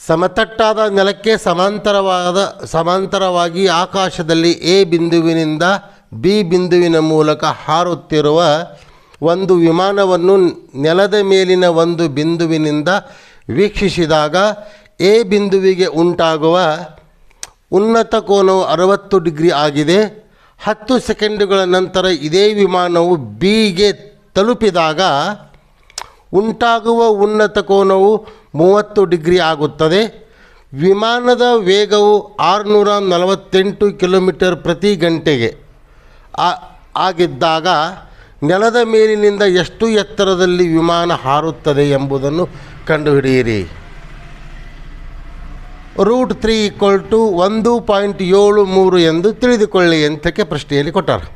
ಸಮತಟ್ಟಾದ ನೆಲಕ್ಕೆ ಸಮಾಂತರವಾಗಿ ಆಕಾಶದಲ್ಲಿ ಎ ಬಿಂದುವಿನಿಂದ ಬಿ ಬಿಂದುವಿನ ಮೂಲಕ ಹಾರುತ್ತಿರುವ ಒಂದು ವಿಮಾನವನ್ನು ನೆಲದ ಮೇಲಿನ ಒಂದು ಬಿಂದುವಿನಿಂದ ವೀಕ್ಷಿಸಿದಾಗ ಎ ಬಿಂದುವಿಗೆ ಉಂಟಾಗುವ ಉನ್ನತ ಕೋನವು 60 ಡಿಗ್ರಿ ಆಗಿದೆ. 10 ಸೆಕೆಂಡುಗಳ ನಂತರ ಇದೇ ವಿಮಾನವು ಬಿಗೆ ತಲುಪಿದಾಗ ಉಂಟಾಗುವ ಉನ್ನತ ಕೋನವು 30 ಡಿಗ್ರಿ ಆಗುತ್ತದೆ. ವಿಮಾನದ ವೇಗವು 648 ಕಿಲೋಮೀಟರ್ ಪ್ರತಿ ಗಂಟೆಗೆ ಆಗಿದ್ದಾಗ ನೆಲದ ಮೇಲಿನಿಂದ ಎಷ್ಟು ಎತ್ತರದಲ್ಲಿ ವಿಮಾನ ಹಾರುತ್ತದೆ ಎಂಬುದನ್ನು ಕಂಡುಹಿಡಿಯಿರಿ. √3 = 1.73 ಎಂದು ತಿಳಿದುಕೊಳ್ಳಿ ಅಂತಕ್ಕೆ ಪ್ರಶ್ನೆಯಲ್ಲಿ ಕೊಟ್ಟಾರೆ.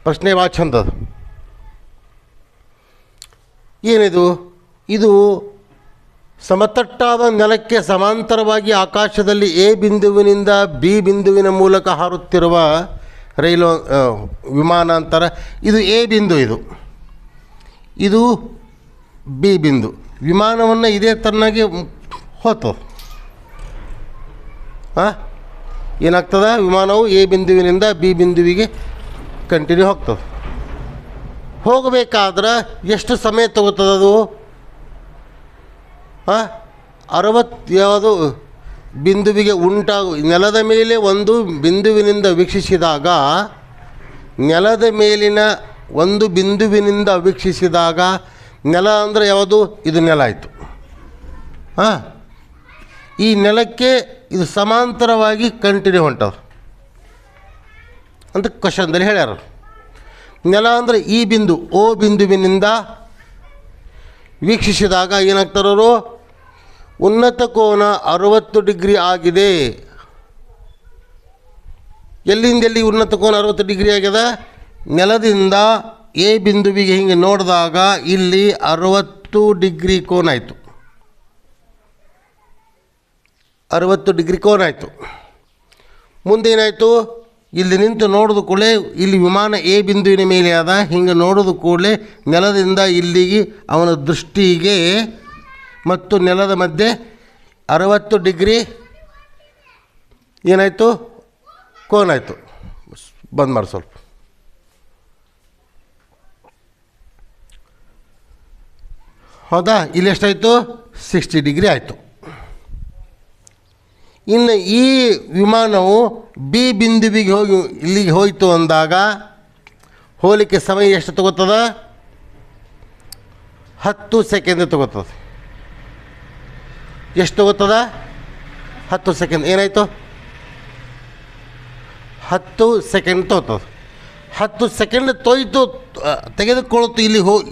ಪ್ರಶ್ನೆ ಭಾಳ ಚಂದದು. ಏನಿದು? ಇದು ಸಮತಟ್ಟಾದ ನೆಲಕ್ಕೆ ಸಮಾಂತರವಾಗಿ ಆಕಾಶದಲ್ಲಿ ಎ ಬಿಂದುವಿನಿಂದ ಬಿ ಬಿಂದುವಿನ ಮೂಲಕ ಹಾರುತ್ತಿರುವ ರೈಲು ವಿಮಾನ ಅಂತಾರೆ. ಇದು ಎ ಬಿಂದು, ಇದು ಬಿ ಬಿಂದು. ವಿಮಾನವನ್ನು ಇದೇ ಥರನಾಗಿ ಹೋಗ್ತದೆ. ಏನಾಗ್ತದೆ? ವಿಮಾನವು ಎ ಬಿಂದುವಿನಿಂದ ಬಿ ಬಿಂದುವಿಗೆ ಕಂಟಿನ್ಯೂ ಹೋಗ್ತದೆ. ಹೋಗಬೇಕಾದ್ರೆ ಎಷ್ಟು ಸಮಯ ತಗೋತದೆ ಅದು? 60 ಯಾವುದು ಬಿಂದುವಿಗೆ ನೆಲದ ಮೇಲೆ ಒಂದು ಬಿಂದುವಿನಿಂದ ವೀಕ್ಷಿಸಿದಾಗ, ನೆಲದ ಮೇಲಿನ ಒಂದು ಬಿಂದುವಿನಿಂದ ವೀಕ್ಷಿಸಿದಾಗ, ನೆಲ ಅಂದರೆ ಯಾವುದು? ಇದು ನೆಲ ಆಯಿತು. ಈ ನೆಲಕ್ಕೆ ಇದು ಸಮಾಂತರವಾಗಿ ಕಂಟಿನ್ಯೂ ಹೊಂಟದ ಅಂತ ಕ್ವಶನ್ದಲ್ಲಿ ಹೇಳ್ಯಾರ. ನೆಲ ಅಂದರೆ ಈ ಬಿಂದು ಓ ಬಿಂದುವಿನಿಂದ ವೀಕ್ಷಿಸಿದಾಗ ಏನಾಗ್ತಾರವರು? ಉನ್ನತ ಕೋನ 60 ಡಿಗ್ರಿ ಆಗಿದೆ. ಎಲ್ಲಿಂದ ಎಲ್ಲಿ ಉನ್ನತ ಕೋನ 60 ಡಿಗ್ರಿ ಆಗಿದೆ? ನೆಲದಿಂದ ಎ ಬಿಂದುವಿಗೆ ಹಿಂಗೆ ನೋಡಿದಾಗ ಇಲ್ಲಿ 60 ಡಿಗ್ರಿ ಕೋನ ಆಯಿತು. 60 ಡಿಗ್ರಿ ಕೋನ ಆಯಿತು. ಮುಂದೇನಾಯಿತು? ಇಲ್ಲಿ ನಿಂತು ನೋಡಿದ ಕೂಡಲೇ ಇಲ್ಲಿ ವಿಮಾನ ಎ ಬಿಂದುವಿನ ಮೇಲೆ ಆದ. ಹಿಂಗೆ ನೋಡಿದ ಕೂಡಲೇ ನೆಲದಿಂದ ಇಲ್ಲಿಗೆ ಅವನ ದೃಷ್ಟಿಗೆ ಮತ್ತು ನೆಲದ ಮಧ್ಯೆ 60 ಡಿಗ್ರಿ ಏನಾಯಿತು? ಕೋನಾಯಿತು. ಬಂದ್ ಮಾಡಿ ಸ್ವಲ್ಪ. ಹೌದಾ? ಇಲ್ಲಿ ಎಷ್ಟಾಯಿತು? 60 ಡಿಗ್ರಿ ಆಯಿತು. ಇನ್ನು ಈ ವಿಮಾನವು ಬಿ ಬಿಂದುವಿಗೆ ಇಲ್ಲಿಗೆ ಹೋಯಿತು ಅಂದಾಗ ಹೋಲಿಕೆ ಸಮಯ ಎಷ್ಟು ತಗೋತದ? 10 ಸೆಕೆಂಡ್ ತಗೋತದೆ. ಎಷ್ಟು ತಗೋತದ? 10 ಸೆಕೆಂಡ್. ಏನಾಯಿತು? 10 ಸೆಕೆಂಡ್ ತಗೋತದೆ. 10 ಸೆಕೆಂಡ್ ತೆಗೆದುಕೊಳ್ಳುತ್ತು.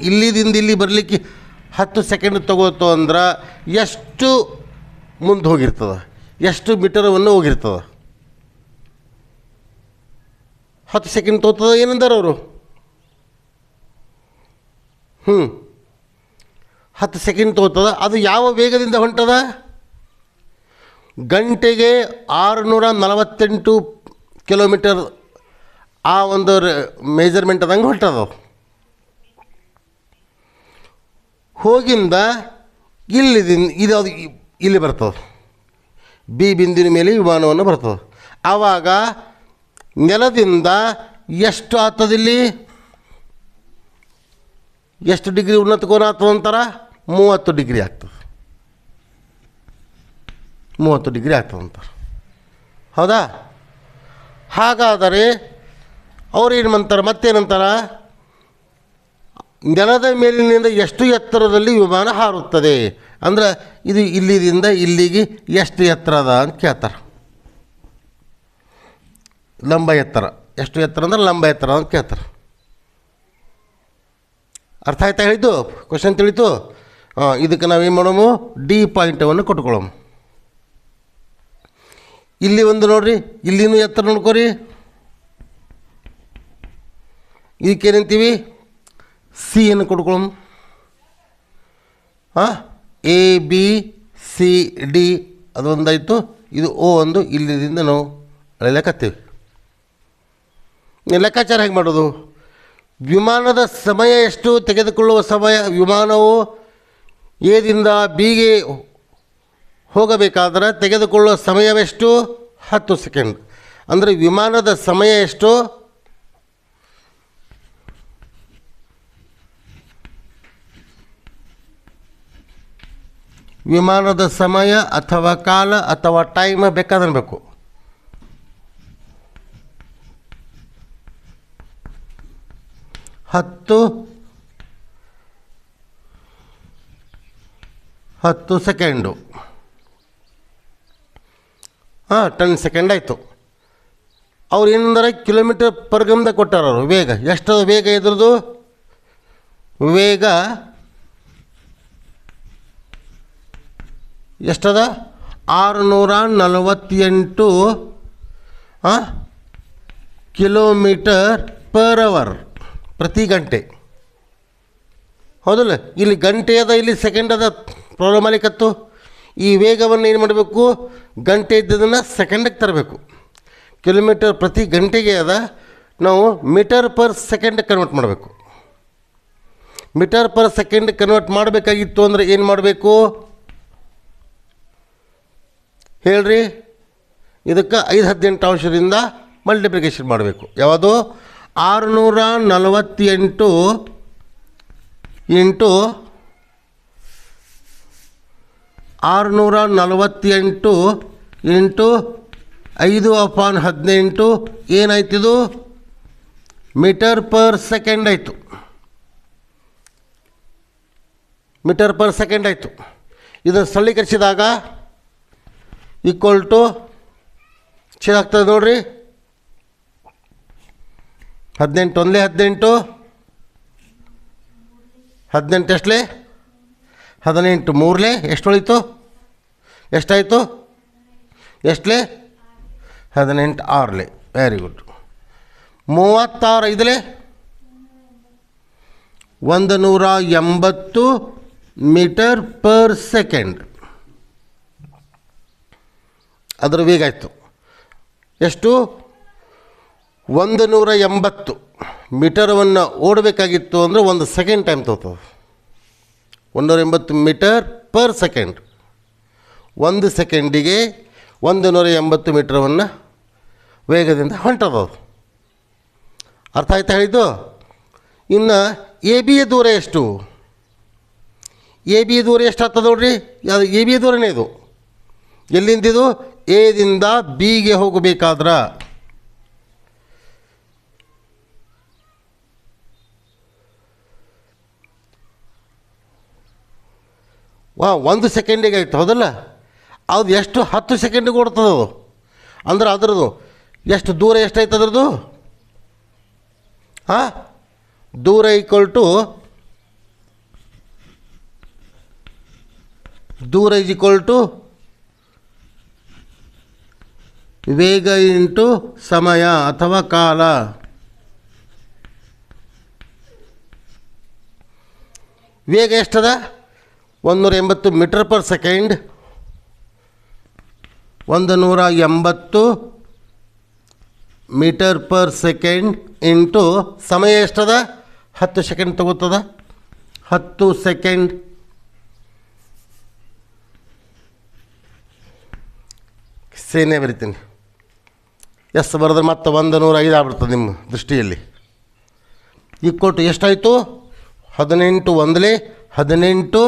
ಇಲ್ಲಿದಿಂದ ಇಲ್ಲಿ ಬರಲಿಕ್ಕೆ 10 ಸೆಕೆಂಡ್ ತಗೋತು ಅಂದ್ರೆ ಎಷ್ಟು ಮುಂದೆ ಹೋಗಿರ್ತದೆ? ಎಷ್ಟು ಮೀಟರವನ್ನು ಹೋಗಿರ್ತದೆ? 10 ಸೆಕೆಂಡ್ ತಗೋತದ ಏನಂದಾರ ಅವರು? 10 ಸೆಕೆಂಡ್ ತಗೋತದ. ಅದು ಯಾವ ವೇಗದಿಂದ ಹೊಂಟದ? ಗಂಟೆಗೆ 648 ಕಿಲೋಮೀಟರ್ ಆ ಒಂದು ಮೆಜರ್ಮೆಂಟ್ ಅದಂಗೆ ಹೊಂಟದ. ಹೋಗಿಂದ ಇಲ್ಲಿ ಬರ್ತದೆ. ಬಿ ಬಿಂದುವಿನ ಮೇಲೆ ವಿಮಾನವನ್ನು ಬರ್ತದೆ. ಆವಾಗ ನೆಲದಿಂದ ಎಷ್ಟು ಆಗ್ತದಿಲ್ಲಿ? ಎಷ್ಟು ಡಿಗ್ರಿ ಉನ್ನತ ಕೋನ ಆಗ್ತದೆ ಅಂತಾರೆ? 30 ಡಿಗ್ರಿ ಆಗ್ತದೆ. 30 ಡಿಗ್ರಿ ಆಗ್ತದೆ ಅಂತಾರೆ. ಹೌದಾ? ಹಾಗಾದರೆ ಅವ್ರೇನು ಅಂತಾರೆ? ಮತ್ತೇನಂತಾರೆ? ನೆಲದ ಮೇಲಿನಿಂದ ಎಷ್ಟು ಎತ್ತರದಲ್ಲಿ ವಿಮಾನ ಹಾರುತ್ತದೆ ಅಂದ್ರೆ ಇದು ಇಲ್ಲಿದಿಂದ ಇಲ್ಲಿಗೆ ಎಷ್ಟು ಎತ್ತರ ಅದ ಅಂತ ಕೇಳ್ತಾರೆ. ಲಂಬ ಎತ್ತರ ಎಷ್ಟು ಎತ್ತರ ಅಂದ್ರೆ ಲಂಬ ಎತ್ತರ ಅಂತ ಕೇಳ್ತಾರೆ. ಅರ್ಥ ಆಯ್ತಾ? ಹೇಳಿದ್ದು ಕ್ವಶನ್ ತಿಳಿತು. ಇದಕ್ಕೆ ನಾವೇನು ಮಾಡೋము? ಡಿ ಪಾಯಿಂಟವನ್ನು ಕೊಟ್ಕೊಳ್ಳೋము. ಇಲ್ಲಿ ಒಂದು ನೋಡ್ರಿ, ಇಲ್ಲಿನೂ ಎತ್ತರ ನೋಡ್ಕೊರಿ. ಇದಕ್ಕೇನಂತೀವಿ? ಸಿ ಅನ್ನು ಕೊಟ್ಕೊಳ್ಳೋము. ಎ ಬಿ ಸಿ ಡಿ ಅದೊಂದಾಯಿತು. ಇದು ಓ ಒಂದು. ಇಲ್ಲಿದಿಂದ ನಾವು ಲೆಕ್ಕತ್ತೀವಿ. ಲೆಕ್ಕಾಚಾರ ಹೇಗೆ ಮಾಡೋದು? ವಿಮಾನದ ಸಮಯ ಎಷ್ಟು ತೆಗೆದುಕೊಳ್ಳುವ ಸಮಯ? ವಿಮಾನವು ಎದಿಂದ ಬಿಗೆ ಹೋಗಬೇಕಾದ್ರೆ ತೆಗೆದುಕೊಳ್ಳುವ ಸಮಯವೆಷ್ಟು? 10 ಸೆಕೆಂಡ್. ಅಂದರೆ ವಿಮಾನದ ಸಮಯ ಎಷ್ಟು? ವಿಮಾನದ ಸಮಯ ಅಥವಾ ಕಾಲ ಅಥವಾ ಟೈಮ್ ಬೇಕಾದ್ರೆ ಬೇಕು. ಹತ್ತು ಸೆಕೆಂಡು. 10 ಸೆಕೆಂಡ್ ಆಯಿತು. ಅವ್ರು ಏನಂದ್ರೆ ಕಿಲೋಮೀಟರ್ ಪರ್ ಗಮ್ದ ಕೊಟ್ಟಾರ. ಅವರು ವೇಗ ಎಷ್ಟದ ವೇಗ ಇದ್ರದ್ದು? ವೇಗ ಎಷ್ಟದ? 648 ಕಿಲೋಮೀಟರ್ ಪರ್ ಅವರ್, ಪ್ರತಿ ಗಂಟೆ. ಹೌದಲ್ಲ? ಇಲ್ಲಿ ಗಂಟೆ ಅದ, ಇಲ್ಲಿ ಸೆಕೆಂಡ್ ಅದ. ಪ್ರಾಬ್ಲಮ್ ಆಲಿಕತ್ತು. ಈ ವೇಗವನ್ನು ಏನು ಮಾಡಬೇಕು? ಗಂಟೆ ಇದ್ದದನ್ನು ಸೆಕೆಂಡಿಗೆ ತರಬೇಕು. ಕಿಲೋಮೀಟರ್ ಪ್ರತಿ ಗಂಟೆಗೆ ಅದ, ನಾವು ಮೀಟರ್ ಪರ್ ಸೆಕೆಂಡ್ ಕನ್ವರ್ಟ್ ಮಾಡಬೇಕು. ಮೀಟರ್ ಪರ್ ಸೆಕೆಂಡ್ ಕನ್ವರ್ಟ್ ಮಾಡಬೇಕಾಗಿತ್ತು ಅಂದರೆ ಏನು ಮಾಡಬೇಕು ಹೇಳ್ರಿ? ಇದಕ್ಕೆ 5/18 ಅಂಶದಿಂದ ಮಲ್ಟಿಪ್ಲಿಕೇಶನ್ ಮಾಡಬೇಕು. ಯಾವುದು? 648 ಇಂಟು 5/18 ಏನಾಯ್ತಿದು? ಮೀಟರ್ ಪರ್ ಸೆಕೆಂಡ್ ಆಯಿತು. ಮೀಟರ್ ಪರ್ ಸೆಕೆಂಡ್ ಆಯಿತು. ಇದನ್ನು ಸರಳೀಕರಿಸಿದಾಗ ಈಕ್ವಲ್ ಟು ಆಗ್ತದೆ ನೋಡಿರಿ. 18 ಒಂದಲೇ 18, 18 ಎಷ್ಟಲೇ? 18 ಮೂರಲೇ ಎಷ್ಟು ಉಳಿತು? ಎಷ್ಟಾಯಿತು? ಎಷ್ಟಲೇ? 18 6ಲೇ. Very good. 36 5ಲೇ 180 ಮೀಟರ್ ಪರ್ ಸೆಕೆಂಡ್. ಅದರ ವೇಗ ಆಯಿತು ಎಷ್ಟು? 180 ಮೀಟರವನ್ನು ಓಡಬೇಕಾಗಿತ್ತು ಅಂದರೆ 1 ಸೆಕೆಂಡ್ ಟೈಮ್ ತೊಗೊತದೆ. 180 ಮೀಟರ್ ಪರ್ ಸೆಕೆಂಡ್. 1 ಸೆಕೆಂಡಿಗೆ 180 ಮೀಟರವನ್ನು ವೇಗದಿಂದ ಹೊಂಟದದು. ಅರ್ಥ ಆಯ್ತಾ ಹೇಳಿದ್ದು? ಇನ್ನು ಎ ಬಿಯ ದೂರ ಎಷ್ಟು? ಎ ಬಿ ದೂರ ಎಷ್ಟು ಆಗ್ತದೆ ನೋಡ್ರಿ. ಅದು ಎ ಬಿ ದೂರನೇ ಇದು. ಎಲ್ಲಿಂದಿದು? ಎದಿಂದ ಬಿಗೆ ಹೋಗಬೇಕಾದ್ರೆ ವಾ 1 ಸೆಕೆಂಡಿಗೆ ಆಯಿತು. ಹೌದಲ್ಲ? ಅದು ಎಷ್ಟು? 10 ಸೆಕೆಂಡಿಗೆ ಓಡ್ತದದು. ಅಂದ್ರೆ ಅದರದ್ದು ಎಷ್ಟು ದೂರ ಎಷ್ಟಾಯ್ತು ಅದ್ರದ್ದು? ದೂರ ಈಕ್ವಲ್ ಟು ದೂರ ಈಸ್ ಈಕ್ವಲ್ ಟು ವೇಗ ಇಂಟು ಸಮಯ ಅಥವಾ ಕಾಲ. ವೇಗ ಎಷ್ಟದ? 180 metre per second. 180 metre per second into ಸಮಯ ಎಷ್ಟದ? 10 ಸೆಕೆಂಡ್ ತಗೋತದ. 10 ಸೆಕೆಂಡ್ ಸೇನೆ ಬರಿತೀನಿ. ಎಸ್ ಬರೆದ್ರೆ ಮತ್ತೆ 105 ಆಗ್ಬಿಡ್ತದೆ ನಿಮ್ಮ ದೃಷ್ಟಿಯಲ್ಲಿ. ಈಕ್ವಲ್ ಎಷ್ಟಾಯಿತು? 18 ಒಂದಲೇ 18,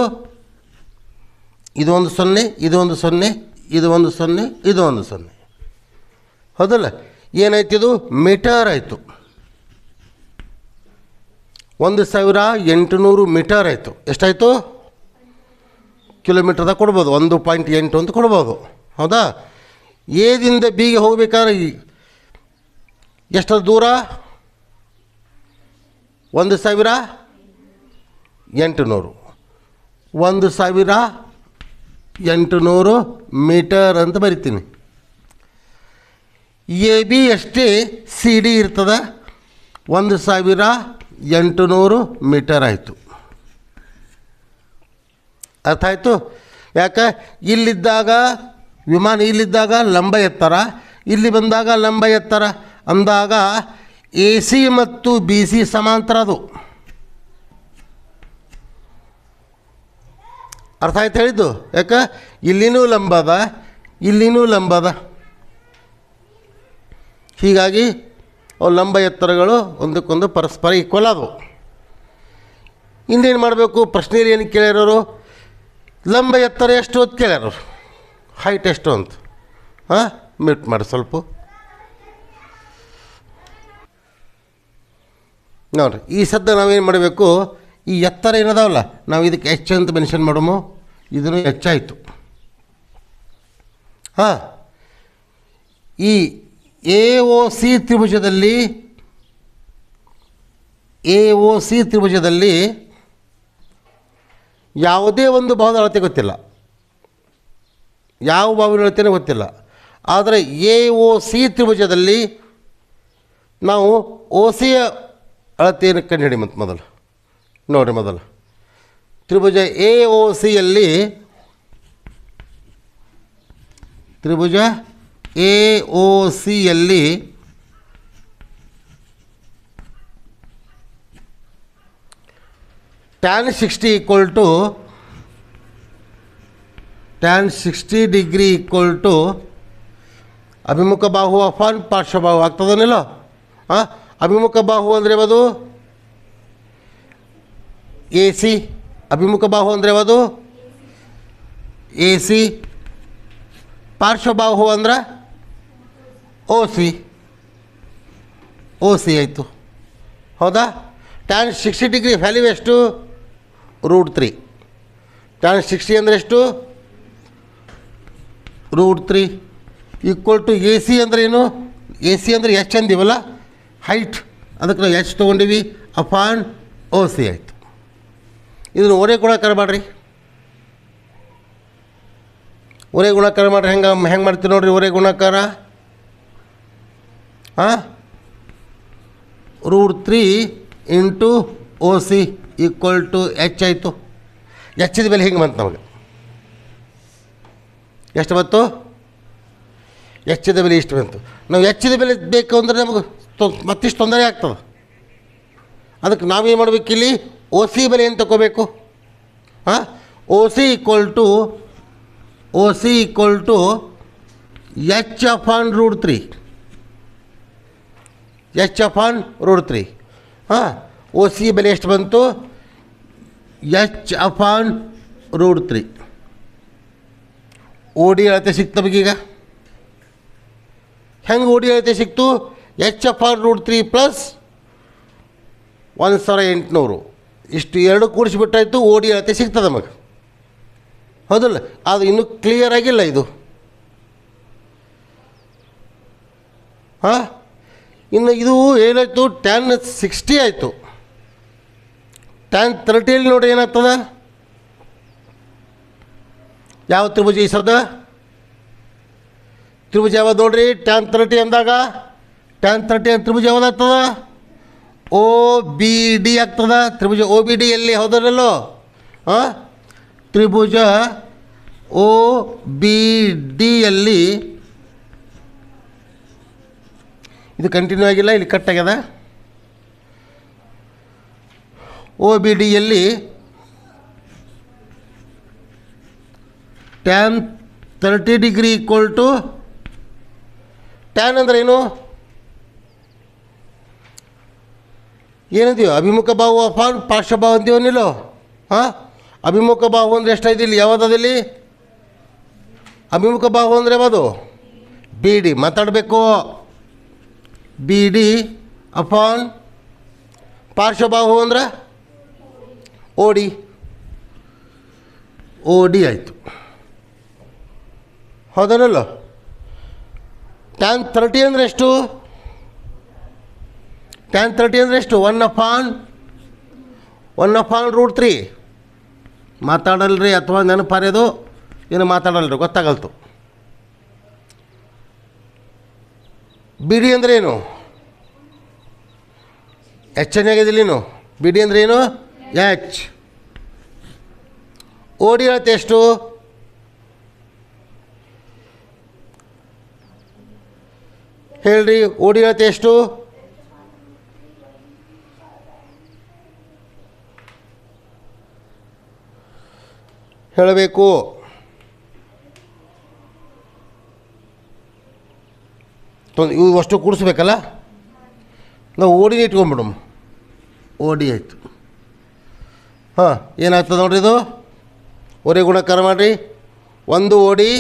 ಇದು 1 0, ಇದು 1 0, ಇದು 1 0, ಇದು 1 0. ಹೌದಲ್ಲ? ಏನಾಯ್ತಿದು? ಮೀಟರ್ ಆಯಿತು. 1800 ಮೀಟರ್ ಆಯಿತು. ಎಷ್ಟಾಯಿತು? ಕಿಲೋಮೀಟರ್ದಾಗ ಕೊಡ್ಬೋದು. 1.8 ಅಂತ ಕೊಡ್ಬೋದು. ಹೌದಾ? ಎದಿಂದ ಬಿಗೆ ಹೋಗ್ಬೇಕಾದ್ರೆ ಎಷ್ಟು ದೂರ? 1800 1800 ಮೀಟರ್ ಅಂತ ಬರಿತೀನಿ. ಎ ಬಿ ಅಷ್ಟೇ ಸಿ ಡಿ ಇರ್ತದೆ. 1800 ಮೀಟರ್ ಆಯಿತು. ಅರ್ಥ ಆಯಿತು? ಯಾಕೆ? ಇಲ್ಲಿದ್ದಾಗ ವಿಮಾನ ಇಲ್ಲಿದ್ದಾಗ ಲಂಬ ಎತ್ತರ, ಇಲ್ಲಿ ಬಂದಾಗ ಲಂಬ ಎತ್ತರ ಅಂದಾಗ ಎ ಸಿ ಮತ್ತು ಬಿ ಸಿ ಸಮಾಂತರ ಅದು. ಅರ್ಥ ಆಯ್ತು ಹೇಳಿದ್ದು? ಯಾಕೆ ಇಲ್ಲಿನೂ ಲಂಬ ಅದ, ಇಲ್ಲಿನೂ ಲಂಬ ಅದ. ಹೀಗಾಗಿ ಅವು ಲಂಬ ಎತ್ತರಗಳು ಒಂದಕ್ಕೊಂದು ಪರಸ್ಪರ ಈಕ್ವಲ್ ಆದವು. ಇನ್ನೇನು ಮಾಡಬೇಕು? ಪ್ರಶ್ನೆಯಲ್ಲಿ ಏನು ಕೇಳ್ಯಾರವರು? ಲಂಬ ಎತ್ತರ ಎಷ್ಟು ಅಂತ ಕೇಳ್ಯಾರವರು, ಹೈಟ್ ಎಷ್ಟು ಅಂತ. ಹಾಂ, ಮ್ಯೂಟ್ ಮಾಡಿ ಸ್ವಲ್ಪ ನೋಡಿರಿ. ಈ ಸದ್ದ ನಾವೇನು ಮಾಡಬೇಕು? ಈ ಎತ್ತರ ಏನದಾವಲ್ಲ, ನಾವು ಇದಕ್ಕೆ ಎಚ್ ಅಂತ ಮೆನ್ಷನ್ ಮಾಡಮು. ಇದನ್ನು ಹೆಚ್ಚಾಯಿತು. ಹಾಂ, ಈ ಎ ಒ ಸಿ ತ್ರಿಭುಜದಲ್ಲಿ ಯಾವುದೇ ಒಂದು ಭಾವದ ಅಳತೆ ಗೊತ್ತಿಲ್ಲ, ಯಾವ ಭಾವನ ಅಳತೆನೂ ಗೊತ್ತಿಲ್ಲ. ಆದರೆ ಎ ಒ ಸಿ ತ್ರಿಭುಜದಲ್ಲಿ ನಾವು ಓ ಸಿಯ ಅಳತೆಯನ್ನು ಕಂಡುಹಿಡಿ. ಮತ್ತು ಮೊದಲು ನೋಡಿರಿ, ಮೊದಲು ತ್ರಿಭುಜ ಎ ಒ ಸಿಯಲ್ಲಿ tan 60 ಡಿಗ್ರಿ ಈಕ್ವಲ್ ಟು ಅಭಿಮುಖ ಬಾಹು ಅಪಾನ್ ಪಾರ್ಶ್ವಬಾಹು ಆಗ್ತದನಿಲ್ಲ? ಹಾಂ, ಅಭಿಮುಖ ಬಾಹು ಅಂದರೆ ಅದು ಎ ಸಿ, ಅಭಿಮುಖ ಬಾಹು ಅಂದರೆ ಅದು ಎ ಸಿ, ಪಾರ್ಶ್ವಬಾಹು ಅಂದ್ರೆ ಓ ಸಿ ಆಯಿತು. ಹೌದಾ? tan 60 ಡಿಗ್ರಿ ವ್ಯಾಲ್ಯೂ ಎಷ್ಟು? √3. tan 60 ಅಂದರೆ ಎಷ್ಟು? √3 ಈಕ್ವಲ್ ಟು ಎ ಸಿ ಅಂದರೆ ಏನು? ಎ ಸಿ ಅಂದರೆ ಎಚ್ ಅಂದೀವಲ್ಲ, ಹೈಟ್, ಅದಕ್ಕೆ ನಾವು ಎಚ್ ತೊಗೊಂಡಿವಿ ಅಪಾನ್ ಓ ಸಿ ಆಯಿತು. ಇದನ್ನು ಒರೆ ಗುಣಾಕಾರ ಮಾಡಿರಿ. ಒರೆ ಗುಣಾಕಾರ ಮಾಡಿರಿ. ಹೆಂಗೆ ಮಾಡ್ತೀವಿ ನೋಡಿರಿ ಒರೆ ಗುಣಾಕಾರ. ಹಾಂ, √3 into O C equal to H ಆಯಿತು. ಎಚ್ಚಿದ ಬೆಲೆ ಹಿಂಗೆ ಬಂತು ನಮಗೆ. ಎಷ್ಟು ಬಂತು? ಎಚ್ಚಿದ ಬೆಲೆ ಇಷ್ಟು ಬಂತು. ನಾವು ಎಚ್ಚಿದ ಬೆಲೆ ಬೇಕು ಅಂದರೆ ನಮಗೆ ಮತ್ತಿಷ್ಟು ತೊಂದರೆ ಆಗ್ತದೆ. ಅದಕ್ಕೆ ನಾವೇನು ಮಾಡಬೇಕು? ಇಲ್ಲಿ ಓ ಸಿ ಬೆಲೆ ಏನು ತಗೋಬೇಕು? ಹಾಂ, O C equal to H upon √3. ಹಾಂ, ಓ ಸಿ ಬೆಲೆ ಎಷ್ಟು ಬಂತು? H upon √3. ಓ ಡಿ ಅಳತೆ ಸಿಕ್ತು ನಮಗೀಗ. ಹೆಂಗೆ ಓ ಡಿ ಅಳತೆ ಸಿಕ್ತು? ಎಚ್ ಅಪಾನ್ √3 ಪ್ಲಸ್ 1800 ಇಷ್ಟು ಎರಡು ಕೂಡಿಸಿಬಿಟ್ಟಾಯಿತು, ಓ ಡಿ ಅಳತೆ ಸಿಗ್ತದೆ ನಮಗೆ. ಹೌದಲ್ಲ? ಅದು ಇನ್ನೂ ಕ್ಲಿಯರ್ ಆಗಿಲ್ಲ ಇದು. ಹಾಂ, ಇನ್ನು ಇದು ಏನಾಯಿತು? tan 60 ಆಯಿತು. tan 30 ನೋಡಿ ಏನಾಗ್ತದ? ಯಾವ ತ್ರಿಭುಜ ಈ ಸರ್ದ? ತ್ರಿಭುಜ ಯಾವ್ದು ನೋಡ್ರಿ? tan 30 ಅಂದಾಗ tan 30 ತ್ರಿಭುಜ ಯಾವ್ದಾಗ್ತದ? ಓ ಬಿ ಡಿ ಆಗ್ತದ. ತ್ರಿಭುಜ ಓ ಬಿ ಡಿ ಎಲ್ಲಿ? ಹೌದಲ್ಲೋ? ಹಾಂ, ತ್ರಿಭುಜ ಓ ಬಿ ಡಿಯಲ್ಲಿ ಇದು ಕಂಟಿನ್ಯೂ ಆಗಿಲ್ಲ, ಇಲ್ಲಿ ಕಟ್ ಆಗ್ಯದ. ಓ ಬಿ ಡಿಯಲ್ಲಿ tan 30 degree equal to tan ಅಂದರೆ ಏನು? ಏನಂತೀವಿ? ಅಭಿಮುಖ ಬಾಹು ಅಪಾನ್ ಪಾರ್ಶ್ವಬಾಹು ಅಂತೀವನಿಲ್ಲೋ? ಹಾಂ, ಅಭಿಮುಖ ಬಾಹು ಅಂದರೆ ಎಷ್ಟಾಯ್ತು ಇಲ್ಲಿ? ಯಾವುದಲ್ಲಿ ಅಭಿಮುಖ ಬಾಹು ಅಂದರೆ ಯಾವುದು? B D. ಮಾತಾಡಬೇಕು. ಬಿ ಡಿ ಅಪಾನ್ ಪಾರ್ಶ್ವಬಾಹು ಅಂದ್ರೆ ಓ ಡಿ ಆಯಿತು. ಹೌದನಲ್ಲ? tan 30 ಅಂದರೆ ಎಷ್ಟು? tan 30 ಅಂದರೆ ಎಷ್ಟು? 1/√3. ಮಾತಾಡಲ್ರಿ ಅಥವಾ ನೆನಪಾರ್ಯೋದು ಏನು ಮಾತಾಡಲ್ರಿ, ಗೊತ್ತಾಗಲ್ತು. ಬಿ ಡಿ ಅಂದರೆ ಏನು? ಎಚ್ ಎನ್ ಆಗಿದ್ದಿಲ್ಲೇನು? ಬಿ ಡಿ ಅಂದರೆ ಏನು? ಎಚ್. ಓ ಡಿ ಅಳತೆ ಎಷ್ಟು? ಹೇಳ್ರಿ, ಓ ಡಿ ಅಳತೆ ಎಷ್ಟು? ಹೇಳಬೇಕು. ಇವು ಅಷ್ಟು ಕೂಡಿಸ್ಬೇಕಲ್ಲ. ನಾವು ಓಡಿನೇ ಇಟ್ಕೊಂಡ್ಬಿಡೋಣ. ಓಡಿ ಆಯಿತು. ಹಾಂ, ಏನಾಗ್ತದೆ ನೋಡ್ರಿ ಇದು. ಒರೆ ಗುಣಕಾರ ಮಾಡಿರಿ. ಒಂದು ಓಡಿ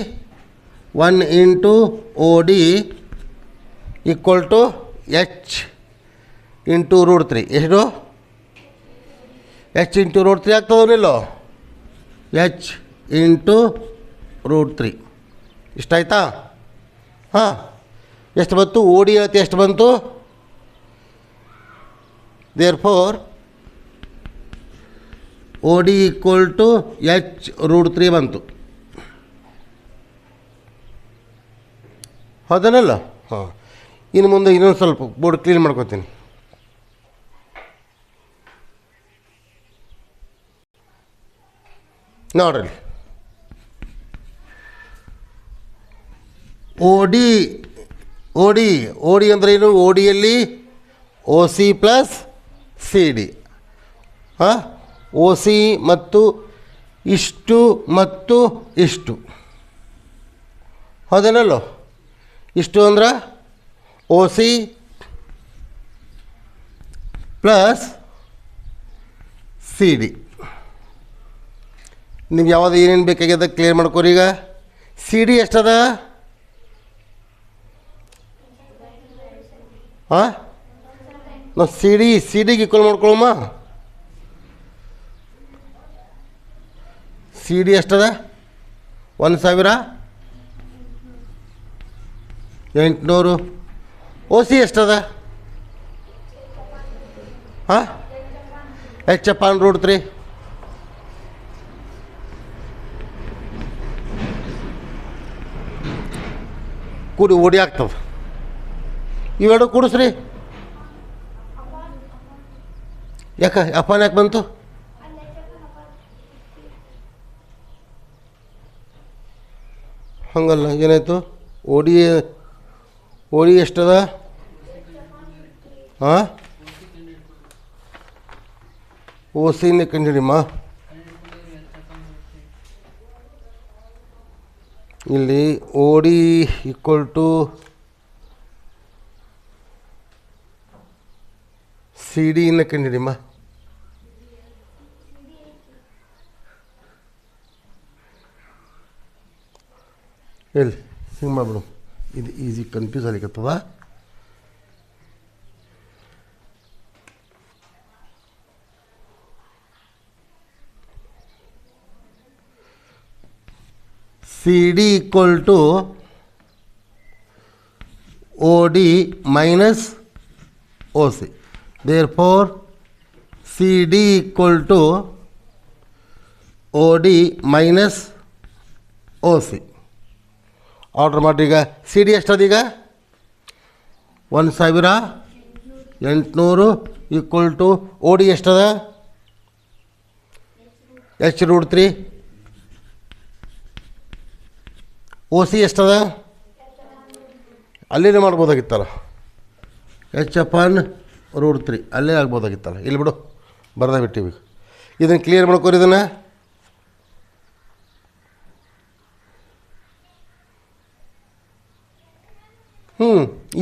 1 ಇಂಟು ಓಡಿ ಈಕ್ವಲ್ ಟು ಎಚ್ ಇಂಟು √3. ಎಷ್ಟು? H into √3 ಆಗ್ತದವನಿಲ್ಲೋ. ಎಚ್ ಇಂಟು √3 ಇಷ್ಟ ಆಯ್ತಾ? ಹಾಂ, ಎಷ್ಟು ಬಂತು? ಓಡಿ ಅಳತೆ ಎಷ್ಟು ಬಂತು? ದೇರ್ಫೋರ್ ಓಡಿ ಈಕ್ವಲ್ ಟು ಎಚ್ √3 ಬಂತು. ಹೌದನಲ್ಲ? ಹಾಂ, ಇನ್ನು ಮುಂದೆ ಇನ್ನೊಂದು ಸ್ವಲ್ಪ ಬೋರ್ಡ್ ಕ್ಲೀನ್ ಮಾಡ್ಕೊತೀನಿ. ನೋಡ್ರಿ, ಓಡಿ ಓಡಿ ಓಡಿ ಅಂದರೆ ಏನು? ಓಡಿಯಲ್ಲಿ O C plus C D. ಹಾಂ, ಓ ಸಿ ಮತ್ತು ಇಷ್ಟು ಮತ್ತು ಇಷ್ಟು. ಹೌದೇನಲ್ಲೋ? ಇಷ್ಟು ಅಂದ್ರೆ O C plus C D. ನೀವು ಯಾವುದು ಏನೇನು ಬೇಕಾಗ್ಯದ ಕ್ಲಿಯರ್ ಮಾಡ್ಕೊರಿ. ಈಗ ಸಿ ಡಿ ಎಷ್ಟದ? ಹಾಂ, ನಾವು ಸಿ ಡಿಗೆ ಈಕ್ವಲ್ ಮಾಡ್ಕೊಳಮ್ಮ. ಸಿ ಡಿ ಎಷ್ಟದ? 1,800. ಓ ಸಿ ಎಷ್ಟದ? ಹಾಂ, ಎಚ್ ಅಪಾನ್ √3. ಕೂಡಿ ಓಡಿ ಆಗ್ತದೆ. ಇವೆರಡು ಕೂಡಿಸ್ರಿ. ಯಾಕೆ ಅಪಾನ್ ಯಾಕೆ ಬಂತು? ಹಂಗಲ್ಲ, ಏನಾಯಿತು? ಓಡಿ ಓಡಿ ಎಷ್ಟದ? ಹಾಂ, ಓ ಸಿನೇ ಕಂಡಿಡಿಮ್ಮ. ಇಲ್ಲಿ ಓಡಿ ಈಕ್ವಲ್ ಟು ಸಿ ಡಿನ ಕಂಡಿಡಿಮ್ಮ. ಎಲ್ಲಿ ಹಿಂಗೆ ಮಾಡ್ಬಿಡು. ಇದು ಈಸಿ ಕನ್ಫ್ಯೂಸ್ ಆಗ್ಲಿಕ್ಕತ್ತದ. C D equal to O D minus O C. Therefore C D equal to O D minus O C. Order ಮಾಡಿರಿ. ಈಗ ಸಿ ಡಿ ಎಷ್ಟದ? ಈಗ 1,800 ಈಕ್ವಲ್ ಟು ಓ ಡಿ ಎಷ್ಟದ? ಎಚ್ √3. ಓ ಸಿ ಎಷ್ಟದ? ಅಲ್ಲಿನೇ ಮಾಡ್ಬೋದಾಗಿತ್ತಲ್ಲ. H upon √3 ಅಲ್ಲೇ ಆಗ್ಬೋದಾಗಿತ್ತಲ್ಲ. ಇಲ್ಲಿ ಬಿಡು, ಬರ್ದ ಬಿಟ್ಟಿವಿ. ಇದನ್ನು ಕ್ಲಿಯರ್ ಮಾಡ್ಕೋರಿ. ಇದನ್ನು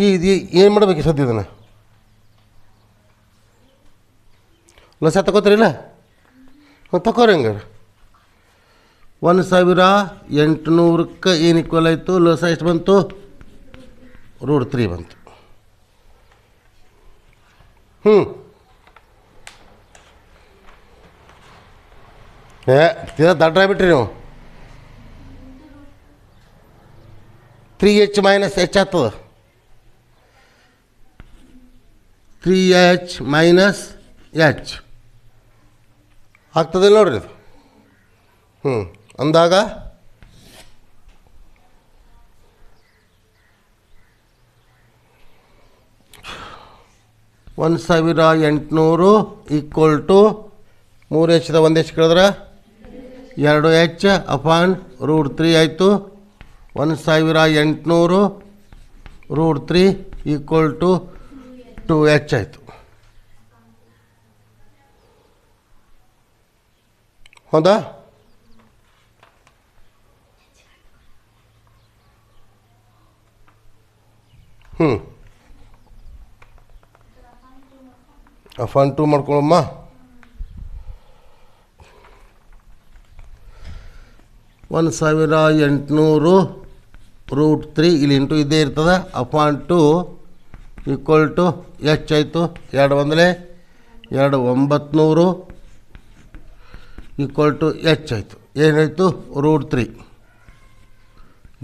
ಇದು ಏನು ಮಾಡ್ಬೇಕು ಸದ್ಯ? ಇದನ್ನು ಲಸ ತಗೋತಾರಿಲ್ಲ? ತಗೋರಿ. ಹಂಗಾರೆ 1,800ಕ್ಕೆ ಏನು ಈಕ್ವಲ್ ಆಯಿತು? ಲಸ ಎಷ್ಟು ಬಂತು? √3 ಬಂತು. ತೀರಾ ದಡ್ಡಾಗ್ಬಿಟ್ರಿ ನೀವು. 3h ಮೈನಸ್ ಎಚ್ ಆಗ್ತದೆ. 3h ಮೈನಸ್ ಎಚ್ ಆಗ್ತದೆ ನೋಡ್ರಿ ಇದು. ಅಂದಾಗ 1,800 ಈಕ್ವಲ್ ಟು 3h 1h ಕೇಳಿದ್ರೆ 2h ಅಪಾನ್ √3 ಆಯಿತು. 1,800 √3 ಈಕ್ವಲ್ ಟು 2h ಆಯಿತು. ಹೌದಾ? ಅಪಾನ್ 2 ಮಾಡ್ಕೊಳಮ್ಮ. 1800 √3 ಇಲ್ಲಿ ಇಂಟು ಇದ್ದೇ ಇರ್ತದೆ. ಅಪಾನ್ 2 ಈಕ್ವಲ್ ಟು ಎಚ್ ಆಯಿತು. 2 ಒಂದಲೇ 2 900 ಈಕ್ವಲ್ ಟು ಎಚ್ ಆಯಿತು. ಏನಾಯಿತು? √3.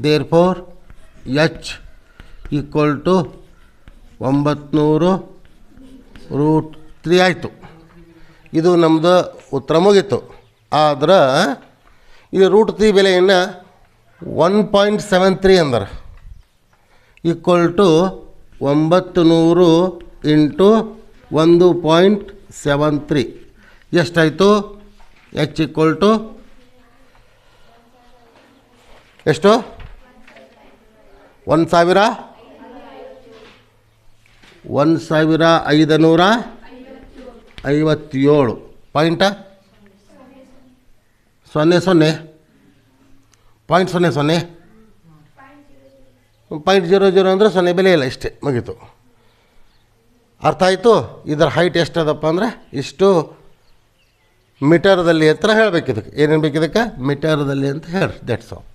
There four H equal to 900 √3 ಆಯಿತು. ಇದು ನಮ್ಮದು ಉತ್ತರ ಮುಗೀತು. ಆದ್ರೆ ಇಲ್ಲಿ √3 ಬೆಲೆಯನ್ನು 1.73 ಅಂದ್ರೆ ಈಕ್ವಲ್ ಟು 900 ಇಂಟು 1.73 ಎಷ್ಟಾಯಿತು? ಎಚ್ ಈಕ್ವಲ್ ಟು ಎಷ್ಟು? 1557 ಪಾಯಿಂಟ 00 .00 .00 ಅಂದರೆ 0 ಬೆಲೆ ಇಲ್ಲ. ಇಷ್ಟೇ ಮುಗೀತು. ಅರ್ಥ ಆಯಿತು? ಇದರ ಹೈಟ್ ಎಷ್ಟದಪ್ಪ ಅಂದರೆ ಇಷ್ಟು ಮೀಟರ್ದಲ್ಲಿ ಹತ್ರ ಹೇಳಬೇಕು. ಇದಕ್ಕೆ ಏನೇನು ಬೇಕಿದಕ್ಕೆ? ಮೀಟರ್ದಲ್ಲಿ ಅಂತ ಹೇಳ್ರಿ. That's all.